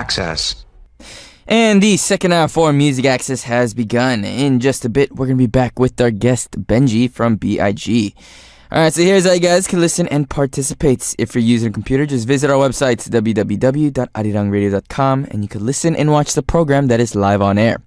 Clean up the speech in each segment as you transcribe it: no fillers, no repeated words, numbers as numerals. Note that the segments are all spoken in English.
Access. And the second hour for Music Access has begun. In just a bit, we're going to be back with our guest, Benji from B.I.G. Alright, so here's how you guys can listen and participate. If you're using a computer, just visit our website, www.arirangradio.com, and you can listen and watch the program that is live on air.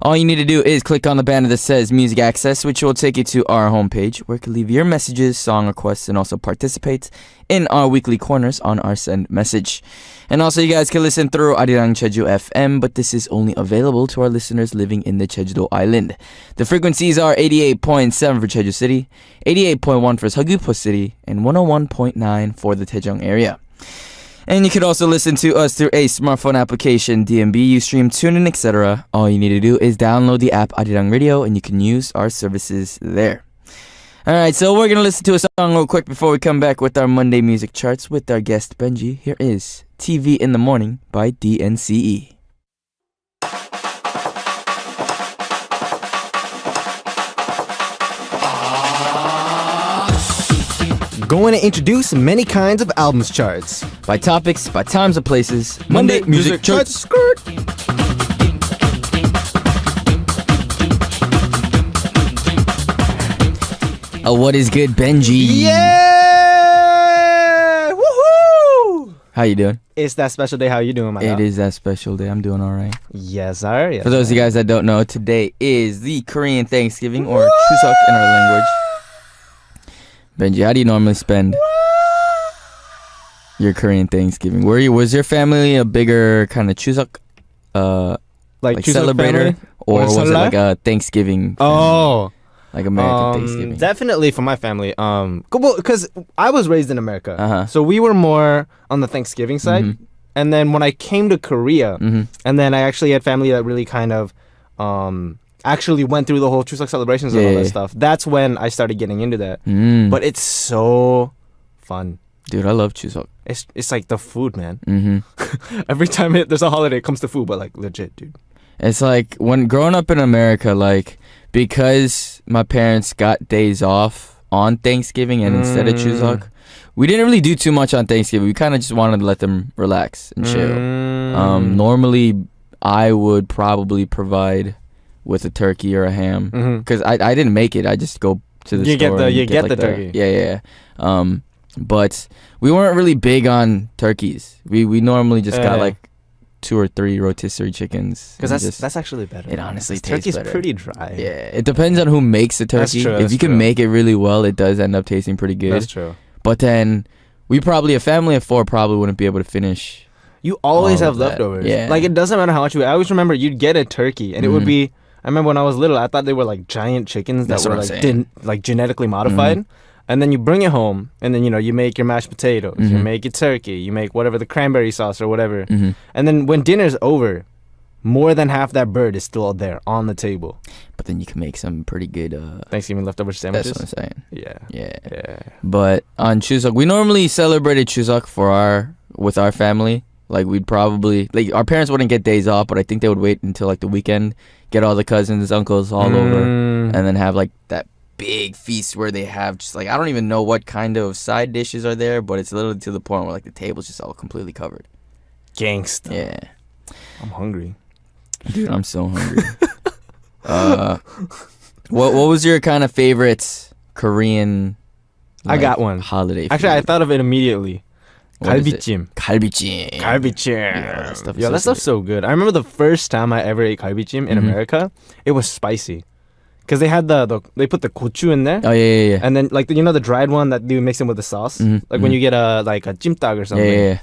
All you need to do is click on the banner that says Music Access, which will take you to our homepage, where you can leave your messages, song requests, and also participate in our weekly corners on our send message. And also, you guys can listen through Arirang Jeju FM, but this is only available to our listeners living in the Jeju-do Island. The frequencies are 88.7 for Jeju City, 88.1 for Seogwipo City, and 101.9 for the Daejeong area. And you can also listen to us through a smartphone application, DMB, Ustream, TuneIn, etc. All you need to do is download the app Arirang Radio, and you can use our services there. Alright, so we're going to listen to a song real quick before we come back with our Monday music charts with our guest Benji. Here is TV in the Morning by DNCE. Going to introduce many kinds of albums charts. By topics, by times and places, Monday music charts. Skirt. What is good, Benji? Yeah! Woohoo! How you doing? It's that special day. How you doing, my It dog? is that special day. I'm doing all right. Yes, sir. Yes, For those of you guys that don't know, today is the Korean Thanksgiving, or Chuseok in our language. Benji, how do you normally spend your Korean Thanksgiving? Was your family a bigger kind of Chuseok, like Chuseok celebrator, family? or was it Seolla? like a Thanksgiving? Family? Oh. Like American Thanksgiving. Definitely for my family. Because I was raised in America, Uh-huh. so we were more on the Thanksgiving side. Mhm. And then when I came to Korea, Mhm. and then I actually had family that really kind of actually went through the whole Chuseok celebrations and all that stuff. That's when I started getting into that. But it's so fun. Dude, I love Chuseok. It's like the food, man. Mm-hmm. Every time there's a holiday, it comes to food, but like legit, dude. It's like when growing up in America, like because my parents got days off on Thanksgiving and instead of Chuseok, we didn't really do too much on Thanksgiving. We kind of just wanted to let them relax and chill. Normally, I would probably provide with a turkey or a ham because I didn't make it. I just go to the store. You get the like turkey. Yeah. But we weren't really big on turkeys. We normally just got like 2 or 3 rotisserie chickens. Because that's actually better. It honestly tastes turkey's better. pretty dry. Yeah, it depends on who makes the turkey. That's true, if you can make it really well, it does end up tasting pretty good. That's true. But then a family of 4 probably wouldn't be able to finish. You always all have of that. leftovers. Yeah. Like it doesn't matter how much you. I always remember you'd get a turkey and it would be. I remember when I was little, I thought they were like giant chickens that That's were what I'm like saying. genetically modified. And then you bring it home, and then you make your mashed potatoes, you make your turkey, you make whatever the cranberry sauce or whatever. And then when dinner's over, more than half that bird is still there on the table. But then you can make some pretty good Thanksgiving leftover sandwiches. That's what I'm saying. Yeah. But on Chuseok, we normally celebrated Chuseok with our family. Like we'd probably our parents wouldn't get days off, but I think they would wait until like the weekend, get all the cousins, uncles all over, and then have like that big feast where they have just like I don't even know what kind of side dishes are there, but it's literally to the point where like the table's just all completely covered. Gangsta. Yeah. I'm hungry. Dude, I'm so hungry. What was your kind of favorite Korean I got one. holiday food? Actually, I thought of it immediately. What is it? Galbichim. Galbichim. Yeah, that stuff is that stuff's so good. I remember the first time I ever ate galbichim in America, it was spicy. Because they had they put the gochu in there. Oh yeah. And then like the dried one that you mix in with the sauce. Like when you get a jimtag or something. Yeah.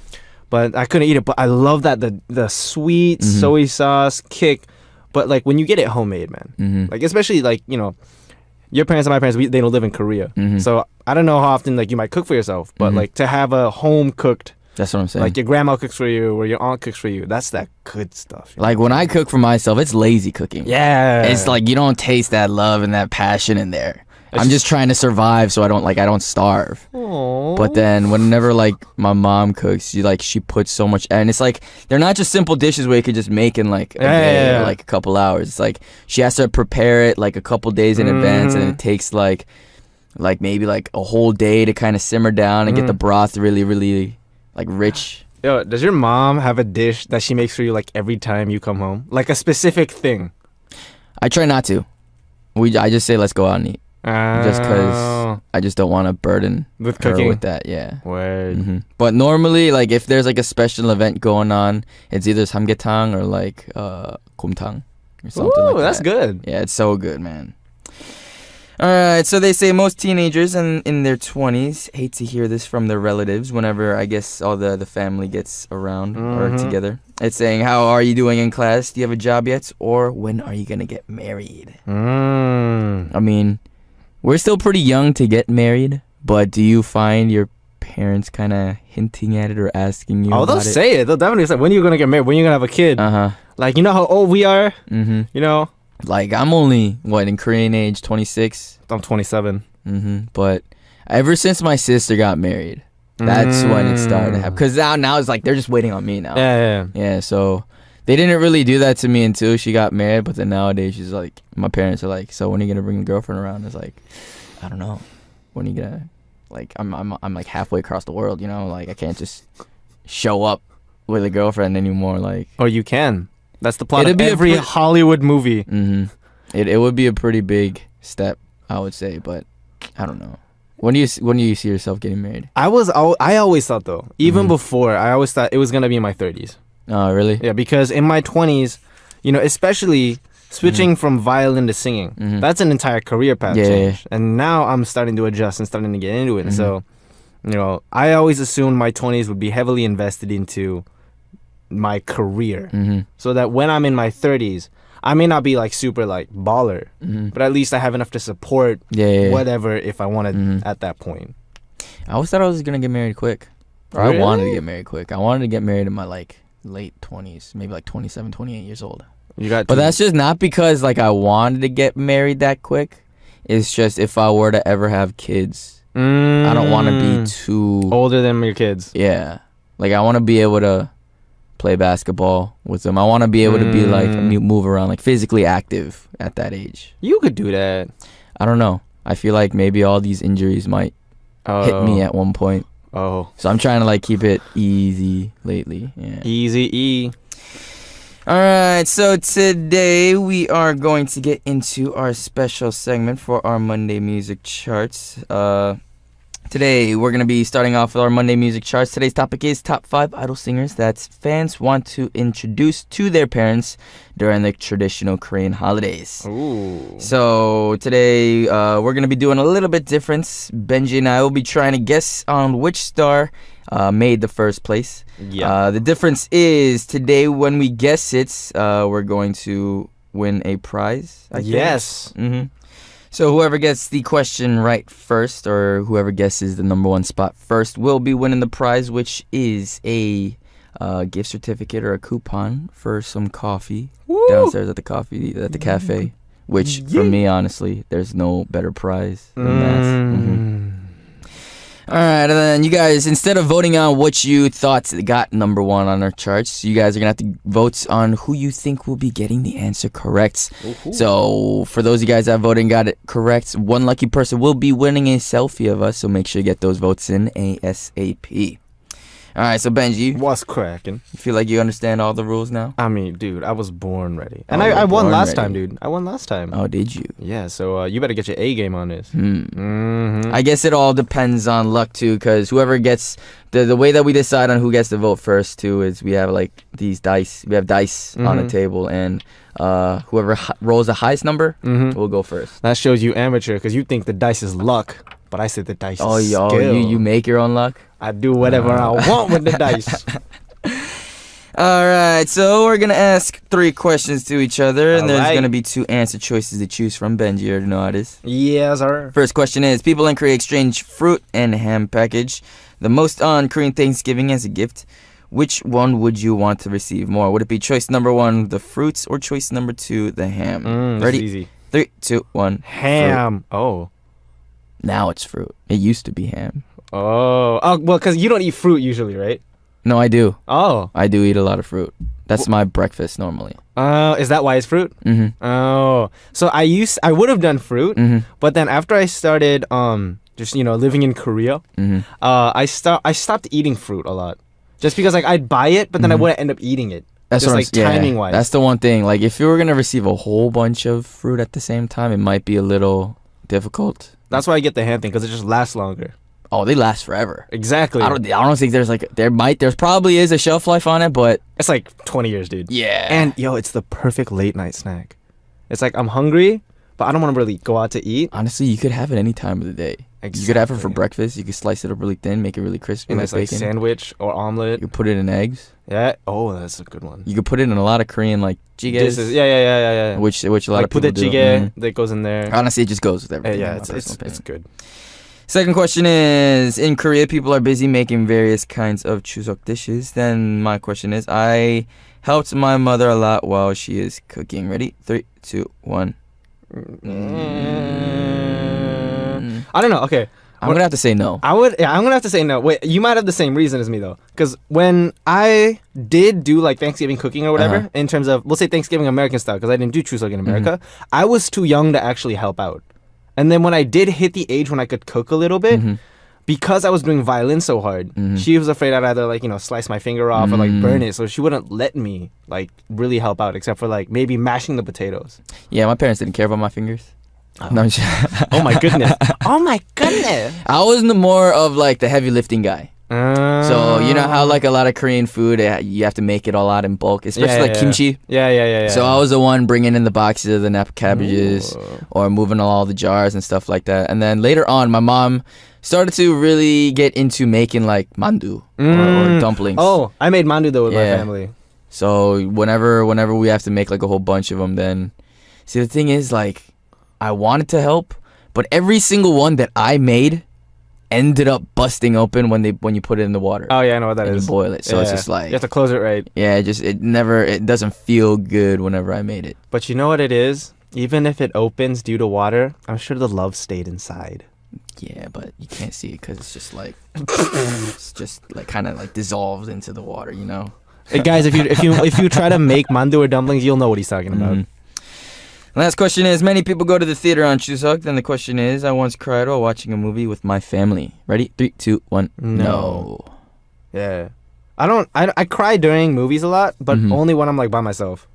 But I couldn't eat it. But I love that the sweet soy sauce kick. But like when you get it homemade, man. Like especially like your parents and my parents, they don't live in Korea. So I don't know how often like you might cook for yourself. But like to have a home cooked. That's what I'm saying. Like your grandma cooks for you or your aunt cooks for you. That's that good stuff. Like when I cook for myself, it's lazy cooking. Yeah. It's like you don't taste that love and that passion in there. I'm just trying to survive so I don't starve. Aww. But then whenever like my mom cooks, she puts so much, and it's like they're not just simple dishes where you could just make in like a day or like a couple hours. It's like she has to prepare it like a couple days in advance, and it takes like maybe like a whole day to kind of simmer down and get the broth really, really like rich. Yo, does your mom have a dish that she makes for you like every time you come home? Like a specific thing? I try not to. I just say let's go out and eat. Just because I just don't want to burden with her cooking with that. Yeah. Word. But normally, like if there's like a special event going on, it's either samgyetang or like kumtang or something like that. That's good. Yeah, it's so good, man. All right, so they say most teenagers in their 20s hate to hear this from their relatives whenever, I guess, all the family gets around or together. It's saying, how are you doing in class? Do you have a job yet? Or when are you going to get married? I mean, we're still pretty young to get married, but do you find your parents kind of hinting at it or asking you about they'll it? say it. They'll definitely say, when are you going to get married? When are you going to have a kid? Like, you know how old we are? You know? Like, I'm only, in Korean age, 26? I'm 27. But ever since my sister got married, that's when it started to happen. Because now it's like, they're just waiting on me now. Yeah, so they didn't really do that to me until she got married. But then nowadays, she's like, my parents are like, so when are you going to bring the girlfriend around? It's like, I don't know. When are you going to, like, I'm like halfway across the world, you know? Like, I can't just show up with a girlfriend anymore. Like, or you can. That's the plot of every Hollywood movie. It would be a pretty big step, I would say, but I don't know. When do you see yourself getting married? I always thought though, even before, I always thought it was gonna be in my 30s. Oh, really? Yeah, because in my 20s, you know, especially switching from violin to singing, that's an entire career path change. And now I'm starting to adjust and starting to get into it. And so, you know, I always assumed my 20s would be heavily invested into my career, so that when I'm in my 30s, I may not be like super like baller, but at least I have enough to support whatever if I wanted at that point. I always thought I was gonna get married quick. Or I wanted to get married quick. I wanted to get married in my like late 20s, maybe like 27, 28 years old. But that's just not because like I wanted to get married that quick. It's just if I were to ever have kids, I don't want to be too older than your kids. Yeah, like I want to be able to play basketball with them. I want to be able to be like move around, like physically active at that age. You could do that. I don't know. I feel like maybe all these injuries might hit me at one point. So I'm trying to like keep it easy lately. Yeah. Easy E. All right, so today we are going to get into our special segment for our Monday Music Charts. Today, we're going to be starting off with our Monday Music Charts. Today's topic is top 5 idol singers that fans want to introduce to their parents during the traditional Korean holidays. Ooh. So today, we're going to be doing a little bit different. Benji and I will be trying to guess on which star made the first place. Yeah. The difference is today when we guess it, we're going to win a prize. I think. Yes. So whoever gets the question right first, or whoever guesses the number 1 spot first, will be winning the prize, which is a gift certificate or a coupon for some coffee downstairs at the cafe. Which, for me, honestly, there's no better prize than that. All right, and then you guys, instead of voting on what you thought got number 1 on our charts, you guys are going to have to vote on who you think will be getting the answer correct. So for those of you guys that voted and got it correct, one lucky person will be winning a selfie of us, so make sure you get those votes in ASAP. All right, so Benji. What's cracking? You feel like you understand all the rules now? I mean, dude, I was born ready. And I won last time, dude. I won last time. Oh, did you? Yeah, so you better get your A game on this. I guess it all depends on luck, too, because whoever gets... The way that we decide on who gets to vote first, too, is we have, like, these dice. We have dice on the table, and whoever rolls the highest number will go first. That shows you amateur, because you think the dice is luck, but I said the dice is skill. You make your own luck? I do whatever I want with the dice. All right, so we're going to ask 3 questions to each other, and there's going to be 2 answer choices to choose from. Benji, you already know how it is. Yes, sir. First question is, people in Korea exchange fruit and ham package the most on Korean Thanksgiving as a gift. Which one would you want to receive more? Would it be choice number 1, the fruits, or choice number 2, the ham? Ready? Easy. 3, 2, 1. Ham. Fruit. Oh. Now it's fruit. It used to be ham. Oh, well, because you don't eat fruit usually, right? No, I do. Oh. I do eat a lot of fruit. That's my breakfast normally. Is that why it's fruit? Oh. So I would have done fruit, but then after I started just living in Korea, I stopped eating fruit a lot. Just because like I'd buy it, but then I wouldn't end up eating it. That's just what like timing wise. That's the one thing. Like if you were gonna receive a whole bunch of fruit at the same time, it might be a little difficult. That's why I get the hand thing because it just lasts longer. Oh, they last forever. Exactly. I don't think there's probably is a shelf life on it, but it's like 20 years, dude. yeah. And yo, it's the perfect late night snack. It's like I'm hungry, but I don't want to really go out to eat. Honestly, you could have it any time of the day. Exactly. You could have it for breakfast. You could slice it up really thin, make it really crispy, And like it's like bacon. sandwich or omelet. You could put it in eggs. Yeah. Oh, that's a good one. You could put it in a lot of Korean like jigaes. Yeah. Which a lot of put people the do. jjigae that goes in there. Honestly, it just goes with everything. Yeah, in my personal opinion. it's good. Second question is, in Korea, people are busy making various kinds of Chuseok dishes. Then my question is, I helped my mother a lot while she is cooking. Ready? 3, 2, 1. I don't know. Okay. I'm gonna have to say no. I'm gonna have to say no. Wait, you might have the same reason as me though, because when I did do like Thanksgiving cooking or whatever, in terms of we'll say Thanksgiving American style, because I didn't do Chuseok in America, I was too young to actually help out. And then when I did hit the age when I could cook a little bit, because I was doing violin so hard, she was afraid I'd either like slice my finger off or like burn it, so she wouldn't let me like really help out, except for like maybe mashing the potatoes. Yeah, my parents didn't care about my fingers. No, I'm just- Oh my goodness! Oh my goodness! I was more of like the heavy lifting guy. So you know how like a lot of Korean food, you have to make it all out in bulk, especially like kimchi. Yeah. So I was the one bringing in the boxes of the napa cabbages or moving all the jars and stuff like that. And then later on, my mom started to really get into making like mandu or dumplings. Oh, I made mandu though with my family. So whenever we have to make like a whole bunch of them, then see the thing is like I wanted to help, but every single one that I made ended up busting open when you put it in the water. Oh yeah, I know what that and is. You boil it, so it's just like you have to close it right. Yeah, it doesn't feel good whenever I made it. But you know what it is? Even if it opens due to water, I'm sure the love stayed inside. Yeah, but you can't see it because it's just like it's just like kind of like dissolved into the water, you know. Hey guys, if you try to make mandu or dumplings, you'll know what he's talking about. Last question is, many people go to the theater on Chuseok. Then the question is, I once cried while watching a movie with my family. Ready? 3, 2, 1. No. Yeah. I cry during movies a lot, but only when I'm like by myself.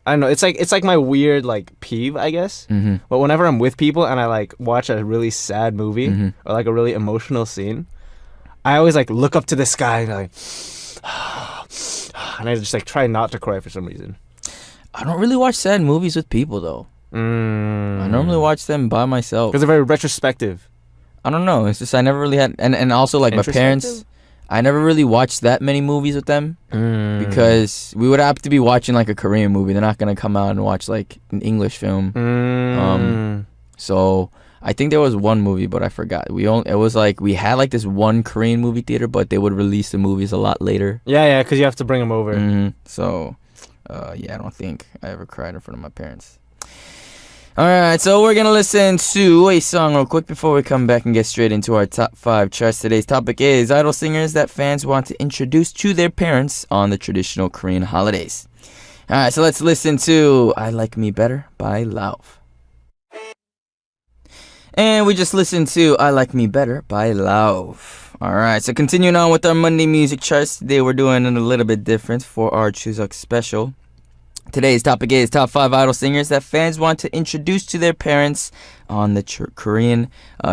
I don't know. It's like my weird like peeve, I guess. But whenever I'm with people and I like watch a really sad movie or like a really emotional scene, I always like look up to the sky and like and I just like try not to cry for some reason. I don't really watch sad movies with people though. I normally watch them by myself. Because they're very retrospective. I don't know. It's just I never really had, and also like my parents, I never really watched that many movies with them because we would have to be watching like a Korean movie. They're not gonna come out and watch like an English film. So I think there was one movie, but I forgot. It was like we had like this one Korean movie theater, but they would release the movies a lot later. Yeah, because you have to bring them over. So. I don't think I ever cried in front of my parents. Alright, so we're gonna listen to a song real quick before we come back and get straight into our top 5 charts. Today's topic is idol singers that fans want to introduce to their parents on the traditional Korean holidays. Alright, so let's listen to I Like Me Better by Lauv. And we just listened to I Like Me Better by Lauv. Alright, so continuing on with our Monday music charts, today we're doing it a little bit different for our Chuseok special. Today's topic is top 5 idol singers that fans want to introduce to their parents on the Korean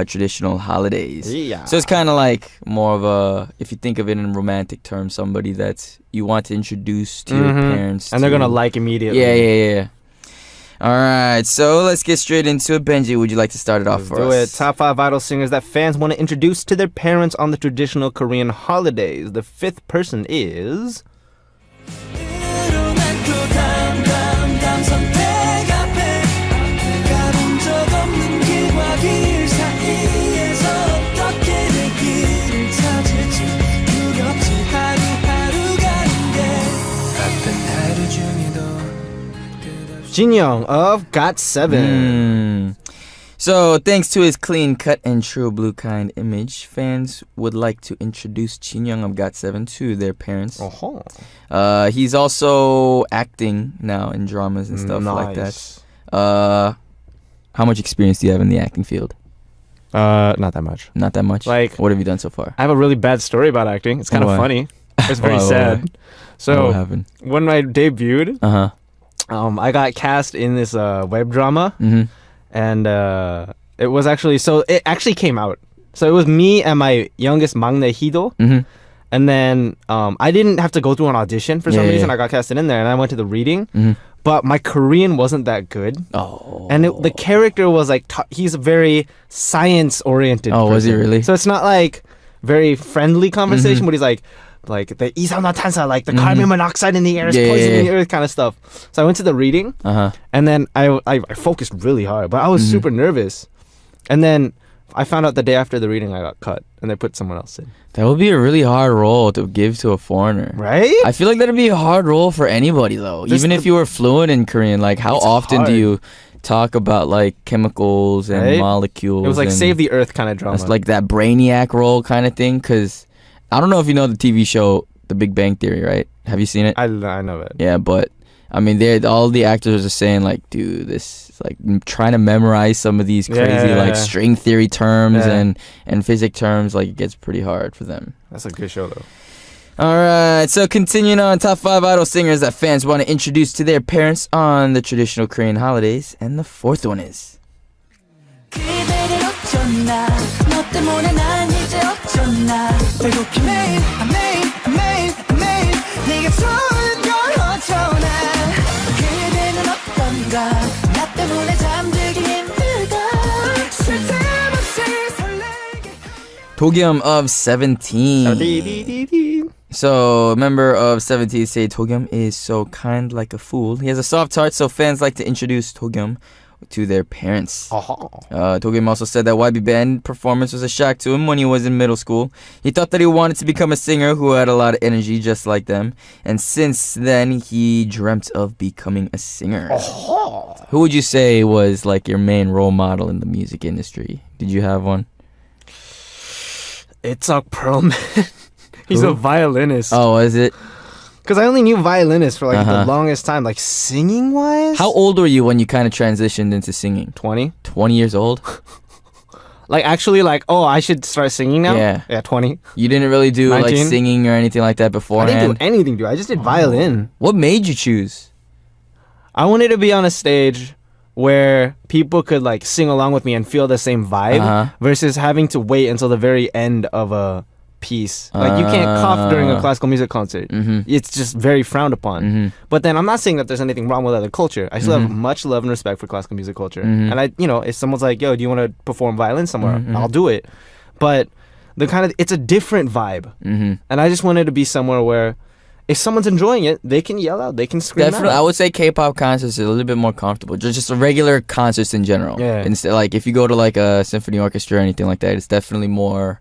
traditional holidays. Yeah. So it's kind of like more of a, if you think of it in romantic terms, somebody that you want to introduce to your parents. And they're going to like immediately. Yeah. Alright, so let's get straight into it. Benji, would you like to start it off for us? Do it. Top 5 idol singers that fans want to introduce to their parents on the traditional Korean holidays. The 5th person is... Jin Young of GOT7. So, thanks to his clean cut and true blue kind image, fans would like to introduce Jin Young of GOT7 to their parents. He's also acting now in dramas and stuff like that. How much experience do you have in the acting field? Not that much. Not that much? Like, what have you done so far? I have a really bad story about acting. It's kind of funny. It's very sad. What So happened? when I debuted, I got cast in this web drama, and it was actually it actually came out. So it was me and my youngest maknae Hido, and then I didn't have to go through an audition for some reason. I got casted in there, and I went to the reading. But my Korean wasn't that good. Oh. And the character was like, he's a very science-oriented person. Was he really? So it's not like very friendly conversation, but he's like the isannotansa, like the carbon monoxide in the air is poisoning the earth kind of stuff. So I went to the reading, and then I focused really hard, but I was super nervous. And then I found out the day after the reading I got cut, and they put someone else in. That would be a really hard role to give to a foreigner. Right? I feel like that'd be a hard role for anybody though. Even if you were fluent in Korean, like how often do you talk about like chemicals and molecules? It was like Save the Earth kind of drama. It's like that brainiac role kind of thing. Because I don't know if you know the TV show The Big Bang Theory, right? Have you seen it? I know it. Yeah, but I mean, all the actors are saying like, dude, this is like trying to memorize some of these crazy like string theory terms and physics terms. Like it gets pretty hard for them. That's a good show though. All right, so continuing on, top 5 idol singers that fans want to introduce to their parents on the traditional Korean holidays, and the fourth one is. Dogyum of 17. So, a member of 17 say Dogyum is so kind like a fool. He has a soft heart, so fans like to introduce Dogyum to their parents. Dogyum also said that YB band performance was a shock to him when he was in middle school. He thought that he wanted to become a singer who had a lot of energy just like them. And since then, he dreamt of becoming a singer. Who would you say was like your main role model in the music industry? Did you have one? It's Perlman. He's a violinist. Oh, is it? Because I only knew violinists for like the longest time. Like singing wise? How old were you when you kind of transitioned into singing? 20. 20 years old? Like actually like, I should start singing now? Yeah, 20. You didn't really do 19? like singing or anything like that beforehand? I didn't do anything, dude. I just did violin. What made you choose? I wanted to be on a stage where people could like sing along with me and feel the same vibe versus having to wait until the very end of a piece. Like you can't cough during a classical music concert. It's just very frowned upon. But then I'm not saying that there's anything wrong with other culture. I still have much love and respect for classical music culture. And if someone's like, yo, do you want to perform violin somewhere? I'll do it. But it's a different vibe. And I just wanted to be somewhere where if someone's enjoying it, they can yell out, they can scream Definitely, out. I would say K-pop concerts are a little bit more comfortable. Just a regular concerts in general. Yeah. Instead, like if you go to like a symphony orchestra or anything like that, it's definitely more.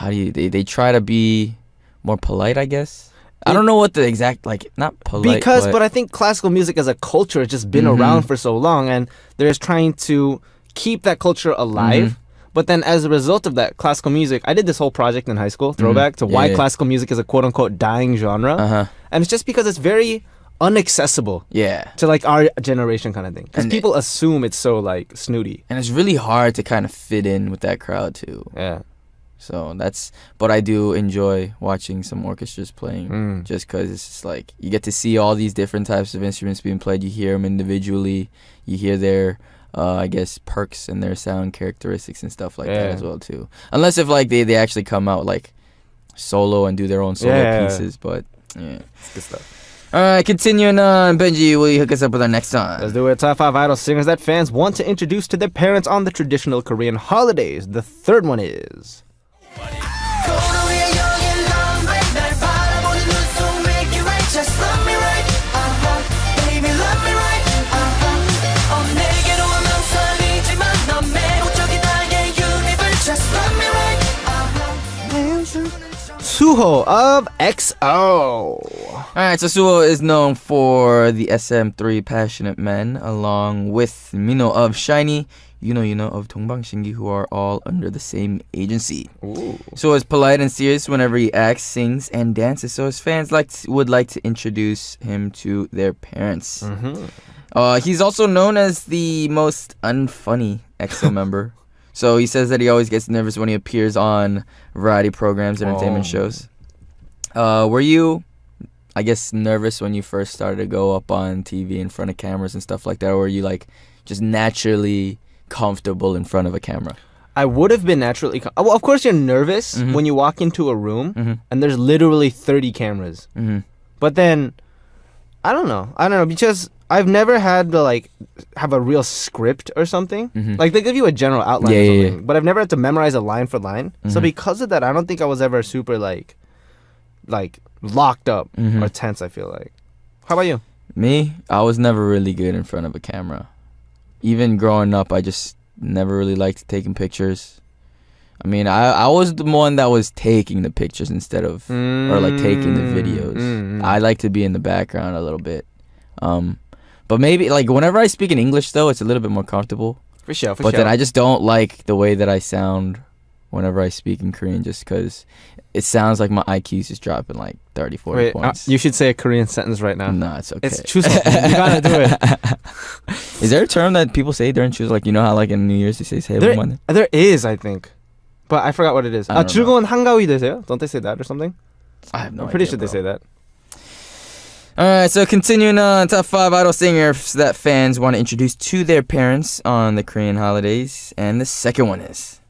They try to be more polite, I guess. I don't know what the exact not polite. But I think classical music as a culture has just been around for so long, and they're just trying to keep that culture alive. But then as a result of that, classical music, I did this whole project in high school, throwback to why classical music is a quote-unquote dying genre. And it's just because it's very unaccessible to like our generation kind of thing. Because people assume it's so like snooty. And it's really hard to kind of fit in with that crowd too. Yeah. So but I do enjoy watching some orchestras playing just because it's just like you get to see all these different types of instruments being played. You hear them individually. You hear their I guess perks and their sound characteristics and stuff like that as well too. Unless if like they actually come out like solo and do their own solo pieces, but it's good stuff. All right, continuing on, Benji, will you hook us up with our next song? Let's do it. Top 5 idol singers that fans want to introduce to their parents on the traditional Korean holidays. The third one is. Suho of XO. Alright, so Suho is known for the SM3 Passionate Men, along with Mino of SHINee, Yuno of Dongbangsingi, who are all under the same agency. Ooh. So is polite and serious whenever he acts, sings, and dances, so his fans would like to introduce him to their parents. He's also known as the most unfunny EXO member. So he says that he always gets nervous when he appears on variety programs, entertainment shows. Were you, I guess, nervous when you first started to go up on TV in front of cameras and stuff like that? Or were you like just naturally comfortable in front of a camera? I would have been naturally. Well, of course, you're nervous when you walk into a room and there's literally 30 cameras. But then, I don't know, because I've never had to like have a real script or something. Like they give you a general outline or something, but I've never had to memorize a line for line. So because of that, I don't think I was ever super like locked up or tense. I feel like. How about you? Me, I was never really good in front of a camera. Even growing up, I just never really liked taking pictures. I mean, I was the one that was taking the pictures instead of, or like taking the videos. I like to be in the background a little bit. But maybe like whenever I speak in English though, it's a little bit more comfortable. For sure. But then I just don't like the way that I sound whenever I speak in Korean, just because it sounds like my IQ's just dropping like 30, 40 points. You should say a Korean sentence right now. No, it's okay. It's Chuseok. You gotta do it. Is there a term that people say during Chuseok? Like, you know how like in New Year's they say 새해 복 많이? There is, I think. But I forgot what it is. I don't 즐거운 한가위 되세요? Don't they say that or something? I have no idea. I'm pretty sure bro. they say that. Alright, so continuing on, top 5 idol singers that fans want to introduce to their parents on the Korean holidays. And the second one is...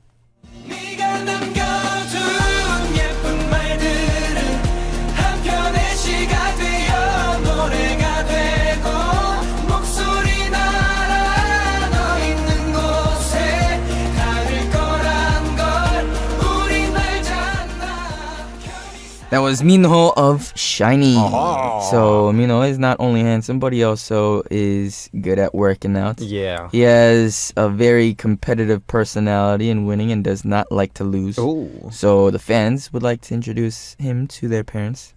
That was Minho of SHINee. So Minho is not only handsome, but he also is good at working out. Yeah. He has a very competitive personality in winning and does not like to lose. Ooh. So the fans would like to introduce him to their parents.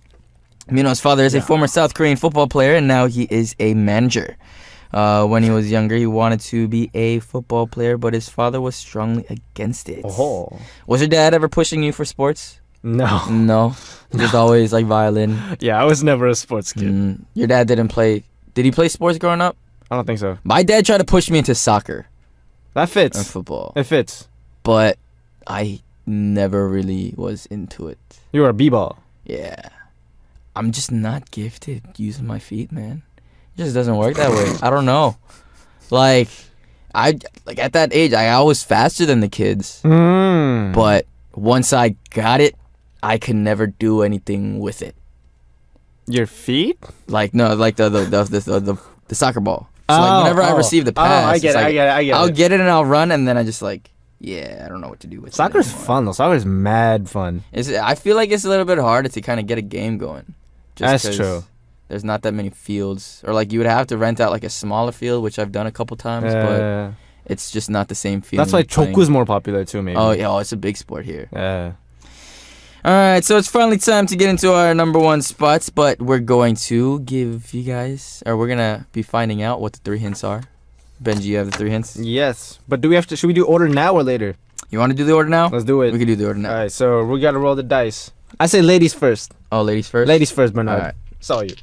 Minho's father is a former South Korean football player, and now he is a manager. When he was younger, he wanted to be a football player, but his father was strongly against it. Oh. Was your dad ever pushing you for sports? No. Just always like violin. Yeah, I was never a sports kid. Your dad didn't play. Did he play sports growing up? I don't think so. My dad tried to push me into soccer That fits. and football, It fits. but I never really was into it. You were a b-ball. Yeah, I'm just not gifted using my feet, man. It just doesn't work that way. I don't know. Like at that age, I was faster than the kids, but once I got it, I could never do anything with it. Your feet? Like no, like the soccer ball. So like whenever I receive the pass, I get it. I'll get it and I'll run, and then I just like, I don't know what to do with it. Soccer's fun though. Soccer's mad fun. I feel like it's a little bit harder to kind of get a game going. That's true. There's not that many fields, or like you would have to rent out like a smaller field, which I've done a couple times, but it's just not the same feeling. That's why Choku's more popular too, maybe. Oh yeah, it's a big sport here. Yeah. All right, so it's finally time to get into our number 1 spots, but we're going to give you guys, or we're gonna be finding out what the 3 hints are. Benji, you have the 3 hints? Yes, but should we do order now or later? You want to do the order now? Let's do it. We can do the order now. All right, so we gotta roll the dice. I say ladies first. Oh, ladies first? Ladies first, Bernard. All right. Saw you.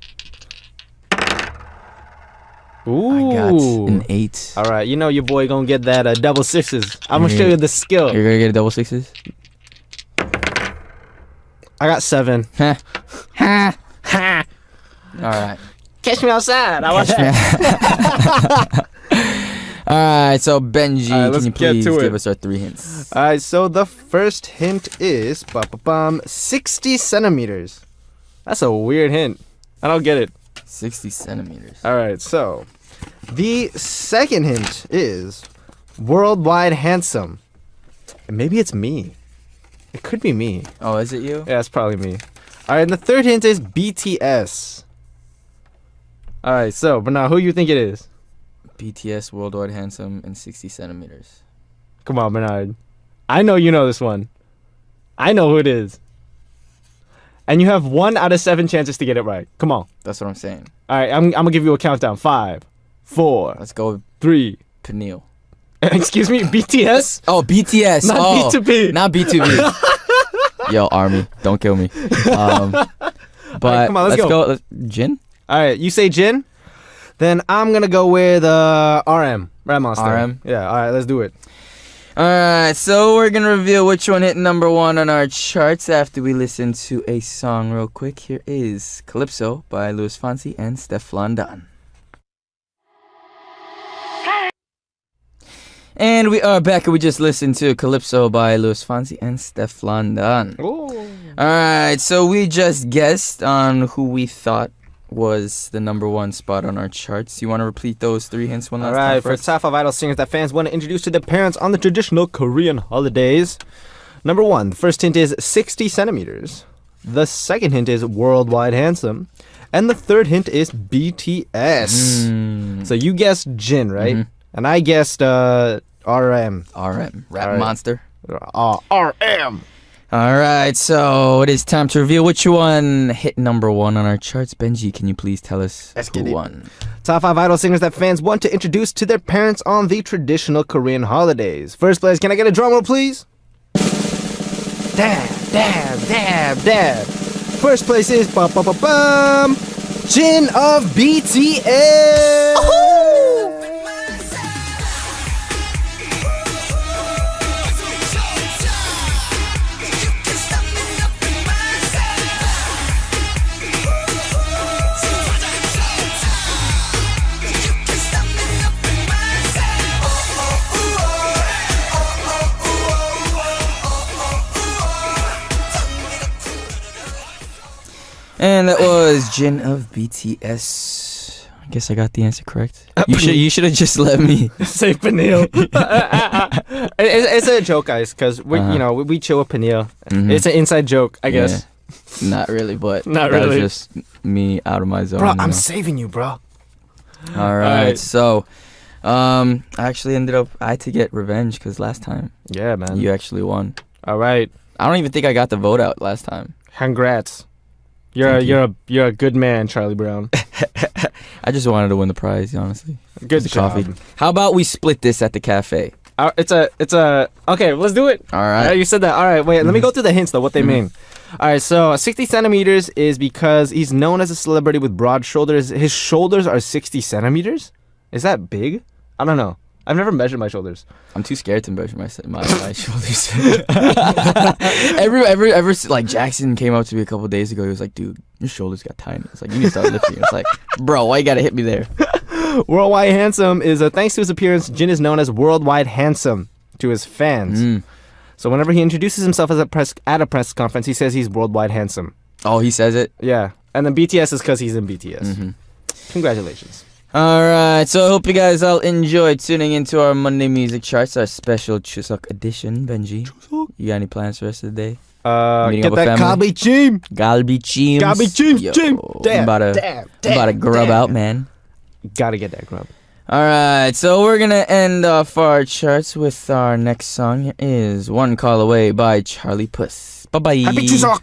Ooh. I got an 8. All right, you know your boy gonna get that double sixes. I'm gonna show you the skill. You're gonna get a double 6s? I got 7. Ha. Ha. Ha. All right. Catch me outside. I watch that. All right, so Benji, can you please give us our 3 hints? All right, so the first hint is 60 centimeters. That's a weird hint. I don't get it. 60 centimeters. All right, so the second hint is worldwide handsome. And maybe it's me. It could be me. Oh, is it you? Yeah, it's probably me. All right, and the third hint is BTS. All right, so, but now who you think it is? BTS, worldwide handsome, and 60 centimeters. Come on, Bernard. I know you know this one. I know who it is. And you have 1 out of 7 chances to get it right. Come on. That's what I'm saying. All right, I'm going to give you a countdown. 5, 4, Let's go with 3. Peniel. Excuse me, BTS? Oh, BTS. Not B2B. Not B2B. Yo, Army, don't kill me. But right, come on, let's go. Jin? All right, you say Jin? Then I'm going to go with RM. Red Monster. RM? Yeah, all right, let's do it. Alright, so we're gonna reveal which one hit number 1 on our charts after we listen to a song real quick. Here is Calypso by Luis Fonsi and Stefflon Don. And we are back, and we just listened to Calypso by Luis Fonsi and Stefflon Don. Alright, so we just guessed on who we thought was the number 1 spot on our charts. You want to repeat those 3 hints one last time? Alright, for top 5 idol singers that fans want to introduce to their parents on the traditional Korean holidays. Number 1, the first hint is 60 centimeters. The second hint is worldwide handsome. And the third hint is BTS. So you guessed Jin, right? Mhm. And I guessed RM. Rap Monster. RM. Alright, so it is time to reveal which one hit number 1 on our charts. Benji, can you please tell us who won? Top 5 idol singers that fans want to introduce to their parents on the traditional Korean holidays. First place, can I get a drum roll, please? Dab, dab, dab, dab. First place is bum, Jin of BTS. And that was Jin of BTS. I guess I got the answer correct. You should have just let me say Peniel. It's a joke, guys, because we chill with Peniel. Mhm. It's an inside joke, I guess. Yeah. Not really, but Not that really. was just me out of my zone. Bro, you I'm know? saving you, bro. All right, so I actually I had to get revenge because last time Yeah, man. you actually won. All right. I don't even think I got the vote out last time. Congrats. Thank you. You're a good man, Charlie Brown. I just wanted to win the prize, honestly. Good It's job. coffee. How about we split this at the cafe? It's a okay. Let's do it. All right. You said that. All right. Wait. Let me go through the hints though. What they mean. All right. So 60 centimeters is because he's known as a celebrity with broad shoulders. His shoulders are 60 centimeters. Is that big? I don't know. I've never measured my shoulders. I'm too scared to measure my shoulders. Ever like Jackson came up to me a couple days ago. He was like, "Dude, your shoulders got tiny." It's like you need to start lifting. It's like, bro, why you gotta hit me there? Worldwide handsome is thanks to his appearance. Jin is known as worldwide handsome to his fans. So whenever he introduces himself at a press conference, he says he's worldwide handsome. Oh, he says it. Yeah, and then BTS is because he's in BTS. Congratulations. All right, so I hope you guys all enjoyed tuning into our Monday music charts, our special Chuseok edition. Benji, you got any plans for the rest of the day? Meeting Get up with that family? Galbi Cheems. Galbi I'm about to grub out, man. Gotta get that grub. All right, so we're gonna end off our charts with our next song. Here is "One Call Away" by Charlie Puth. Bye bye. Happy Chuseok.